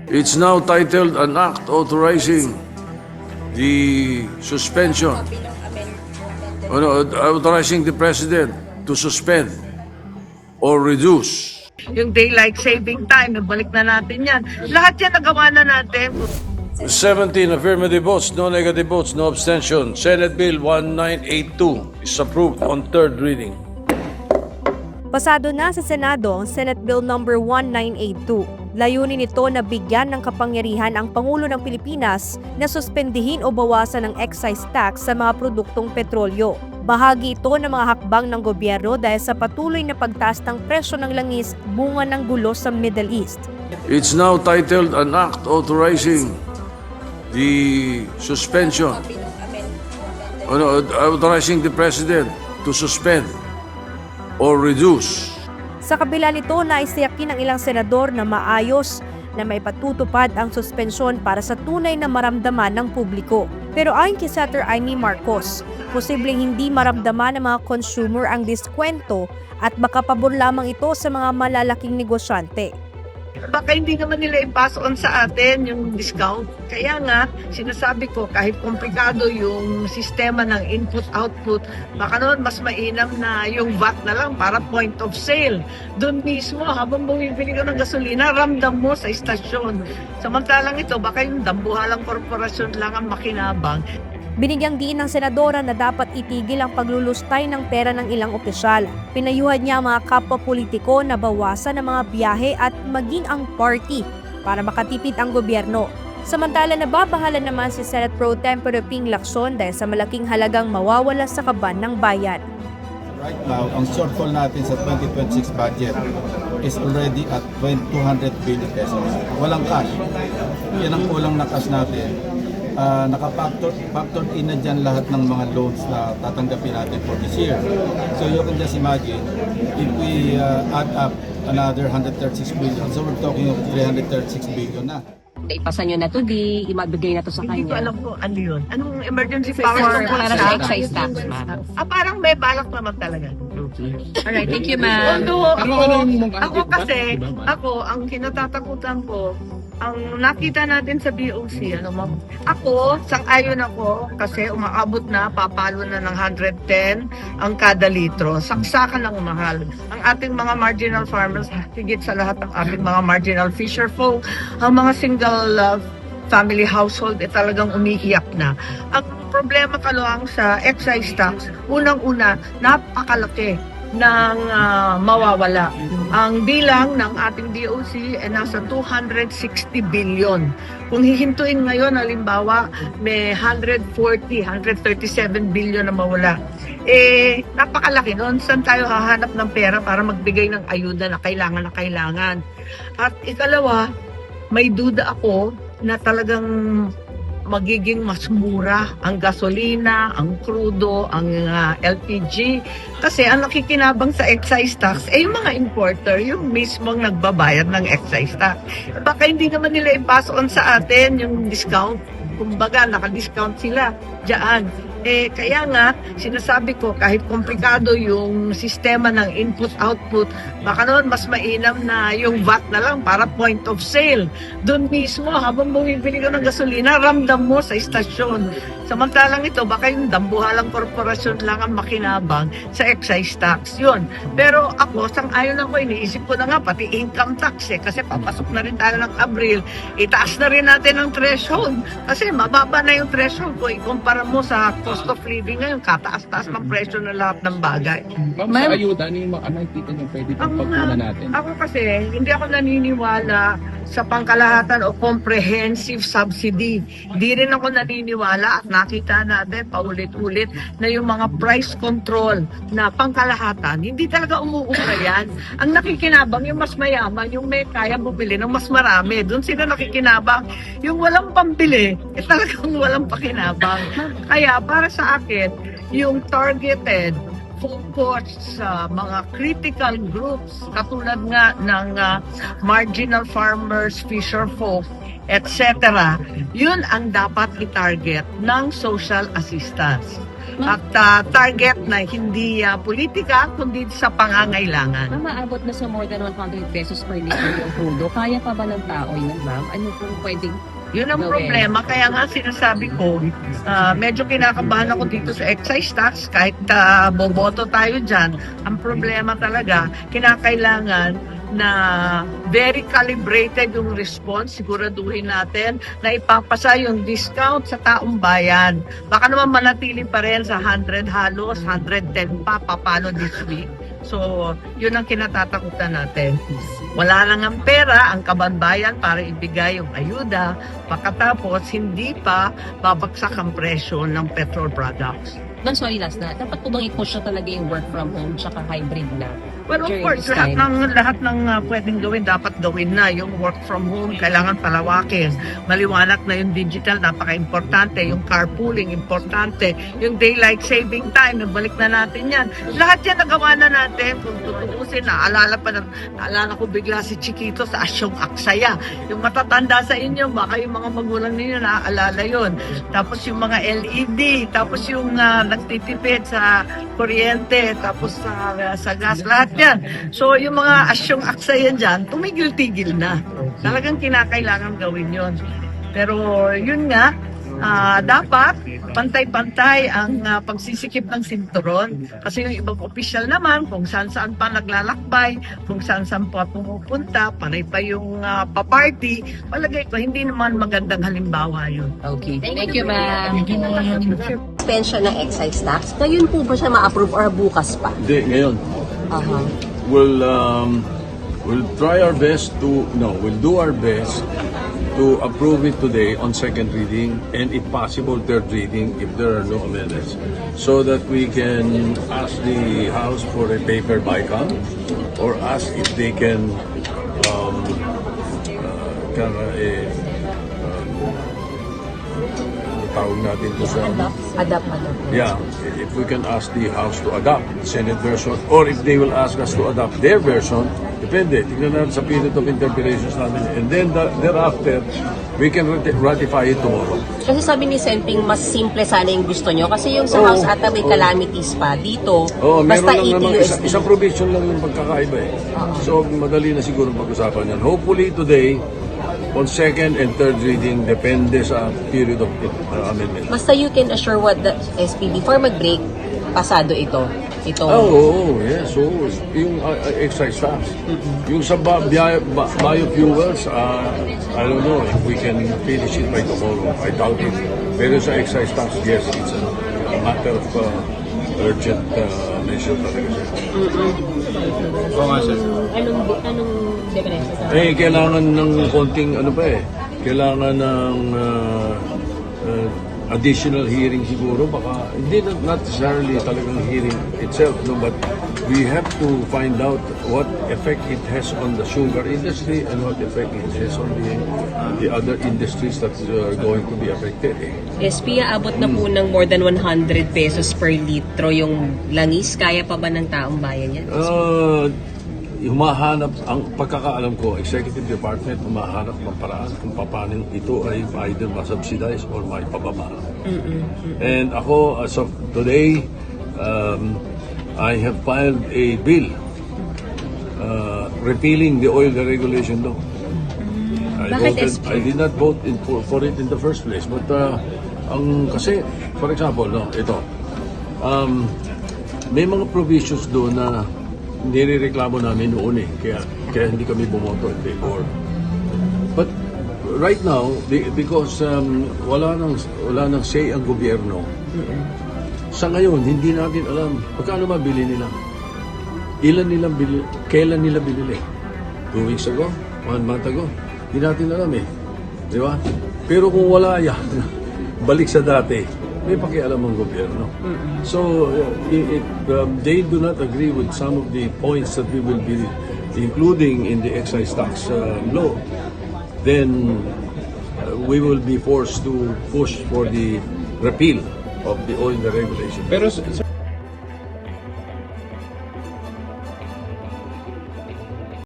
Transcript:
It's now titled an act authorizing the suspension, authorizing the President to suspend or reduce. Yung daylight saving time, balik na natin yan. Lahat yan nagawa na natin. 17 affirmative votes, no negative votes, no abstention. Senate Bill 1982 is approved on third reading. Pasado na sa Senado ang Senate Bill number 1982. Layunin nito na bigyan ng kapangyarihan ang Pangulo ng Pilipinas na suspendihin o bawasan ang excise tax sa mga produktong petrolyo. Bahagi ito ng mga hakbang ng gobyerno dahil sa patuloy na pagtaas ng presyo ng langis bunga ng gulo sa Middle East. It's now titled an act authorizing the suspension, authorizing the President to suspend or reduce. Sa kabila nito, naisiyakin ng ilang senador na maayos na may patutupad ang suspensyon para sa tunay na maramdaman ng publiko. Pero ayon kay Senator Amy Marcos, posibleng hindi maramdaman ng mga consumer ang diskwento at baka pabor lamang ito sa mga malalaking negosyante. Baka hindi naman nila i-pass on sa atin yung discount. Kaya nga, sinasabi ko, kahit komplikado yung sistema ng input-output, baka noon mas mainam na yung VAT na lang para point of sale. Doon mismo, habang bumibili ka ng gasolina, ramdam mo sa istasyon. Samantalang ito, baka yung dambuhalang korporasyon lang ang makinabang. Binigyang diin ng senadora na dapat itigil ang paglulustay ng pera ng ilang opisyal. Pinayuhan niya ang mga kapwa politiko na bawasan ang mga biyahe at maging ang party para makatipid ang gobyerno. Samantala nababahala naman si Senate Pro Tempore Ping Lacson dahil sa malaking halagang mawawala sa kaban ng bayan. Right now, ang shortfall natin sa 2026 budget is already at 200 billion pesos. Walang cash. Yan ang kulang na cash natin. Naka-factor in na dyan lahat ng mga loans na tatanggapin natin for this year. So you can just imagine, if we add up another 136 billion, so we're talking of 336 billion na. Ipasa nyo na to, di imabigay na to sa Hindi ko kanya. alam kung ano yun. Anong emergency For, powers para sa excise tax, ma'am. parang may balak naman talaga. Alright, thank you, ma'am. Although ako, ang kinatatakutan ko, ang nakita natin sa BOC, ako, sang-ayon ako, kasi umaabot na, papalo na ng 110 ang kada litro. Saksakan ng mahal. Ang ating mga marginal farmers, higit sa lahat ng ating mga marginal fisher folk, ang mga single family household, talagang umiiyak na. Ang problema kaluang sa excise tax, unang-una, napakalaki ng mawawala. Ang bilang ng ating DOC ay nasa 260 billion. Kung hihintuin ngayon, halimbawa, may 137 billion na mawala. Napakalaki nun. Saan tayo hahanap ng pera para magbigay ng ayuda na kailangan? At ikalawa, may duda ako na talagang magiging mas mura ang gasolina, ang crudo, ang LPG. Kasi ang nakikinabang sa excise tax ay yung mga importer, yung mismong nagbabayad ng excise tax. Baka hindi naman nila i-pass on sa atin yung discount. Kumbaga, naka-discount sila dyan. Kaya nga, sinasabi ko, kahit komplikado yung sistema ng input-output, baka noon mas mainam na yung VAT na lang para point of sale. Doon mismo, habang bumibili ka ng gasolina, ramdam mo sa istasyon. Samantalang ito, baka yung dambuhalang korporasyon lang ang makinabang sa excise tax. Yun. Pero ako, sang-ayon ako, iniisip ko na nga, pati income tax kasi papasok na rin tayo ng Abril. Itaas na rin natin ang threshold. Kasi mababa na yung threshold ko. Ikumpara mo sa cost of living ngayon, kataas-taas ng presyo ng lahat ng bagay. Ma'am, sa ayuda, ano yung mga nakikita niyo pwede pang pagkunan natin? Ako kasi, hindi ako naniniwala sa pangkalahatan o comprehensive subsidy. Hindi rin ako naniniwala at nakita natin paulit-ulit na yung mga price control na pangkalahatan, hindi talaga umuubra yan. Ang nakikinabang yung mas mayaman, yung may kaya bumili ng mas marami. Doon sila nakikinabang. Yung walang pambili, talagang walang pakinabang. Kaya para sa akin, yung targeted focus sa mga critical groups katulad nga ng marginal farmers, fisher folk, etc. Yun ang dapat i-target ng social assistance. at target na hindi politika, kundi sa pangangailangan. Ma'am, maabot na sa more than 100 pesos per liter yung crudo. Kaya pa ba ng tao yun, ma'am? Ano pong pwedeng Yun ang problema. Kaya nga sinasabi ko, medyo kinakabahan ako dito sa excise tax kahit boboto tayo dyan. Ang problema talaga, kinakailangan na very calibrated yung response. Siguraduhin natin na ipapasa yung discount sa taong bayan. Baka naman manatili pa rin sa 100 halos, 110 pa, papalo this week. So, yun ang kinatatakutan natin. Wala lang ang pera, ang kabanbayan para ibigay yung ayuda, pagkatapos hindi pa babagsak ang presyo ng petrol products. Ma'am, sorry, last na. Dapat po bang i-push na talaga yung work from home tsaka hybrid na? Well, of during course, this time? lahat ng pwedeng gawin, dapat gawin na. Yung work from home, kailangan palawakin. Maliwanag na yung digital, napaka-importante. Yung carpooling, importante. Yung daylight saving time, nabalik na natin yan. Lahat yan nagawa na natin. Kung tutuusin, naalala ko bigla si Chiquito sa Asyong Aksaya. Yung matatanda sa inyo, baka yung mga magulang ninyo naaalala yun. Tapos yung mga LED, tapos yung nagtitipid sa kuryente, tapos sa gas, lahat yan. So, yung mga asyong aksayan dyan, tumigil-tigil na. Talagang kinakailangan gawin yon. Pero, yun nga, dapat pantay-pantay ang pagsisikip ng sinturon. Kasi yung ibang opisyal naman, kung saan-saan pa naglalakbay, kung saan-saan pa pumupunta, panay pa yung pa-party, palagay ko, hindi naman magandang halimbawa yun. Okay. Thank you, ma'am. Suspension ng excise tax, ngayon po ba siya ma-approve or bukas pa? Hindi, ngayon. We'll try our best we'll do our best to approve it today on second reading and if possible third reading if there are no amendments so that we can ask the House for a paper bycam or ask if they can tawag natin to sa Adapt. yeah, if we can ask the House to adopt Senate version or if they will ask us to adopt their version, depende. Tignan natin sa period of interpellations natin. And then thereafter, we can ratify it tomorrow. Kasi sabi ni Senping, mas simple sana yung gusto nyo. Kasi yung sa House ata may calamities pa. Dito, Meron basta lang naman ETUSD. isang provision lang yung pagkakaiba eh. So, madali na siguro pag-usapan yan. Hopefully today, on second and third reading, depende sa period of amendment. Basta you can assure what the SP, before mag-break, pasado ito. Yes. So, yung excise tax. Yung sa biofuels, I don't know if we can finish it by tomorrow. I doubt it. Pero sa excise tax, yes, it's a matter of urgent measure talaga siya. Oo nga, sir. Anong diferensya sa Kailangan ng konting kailangan ng additional hearing siguro, baka hindi not necessarily talagang hearing itself, but we have to find out what effect it has on the sugar industry and what effect it has on the other industries that are going to be affected. SP, abot na po ng more than 100 pesos per litro yung langis. Kaya pa ba ng taong bayan yan? Humahanap, ang pagkakaalam ko, Executive Department humahanap ng paraan kung paano ito ay either masubsidize or may pababa. And ako, as of today, I have filed a bill repealing the oil deregulation law. I did not vote for it in the first place, but kasi, for example, ito, may mga provisions doon na nirereklamo namin noon kaya hindi kami bumoto in favor. But right now, because wala nang say ang gobyerno, sa ngayon, hindi natin alam magkano mabili nila. Ilan nila kailan nila binili? 2 weeks ago? 1 month ago? Hindi natin alam Di ba? Pero kung wala yan, balik sa dati, may pakialam ang gobyerno. So, they do not agree with some of the points that we will be including in the excise tax law. Then, we will be forced to push for the repeal of the oil deregulation. Pero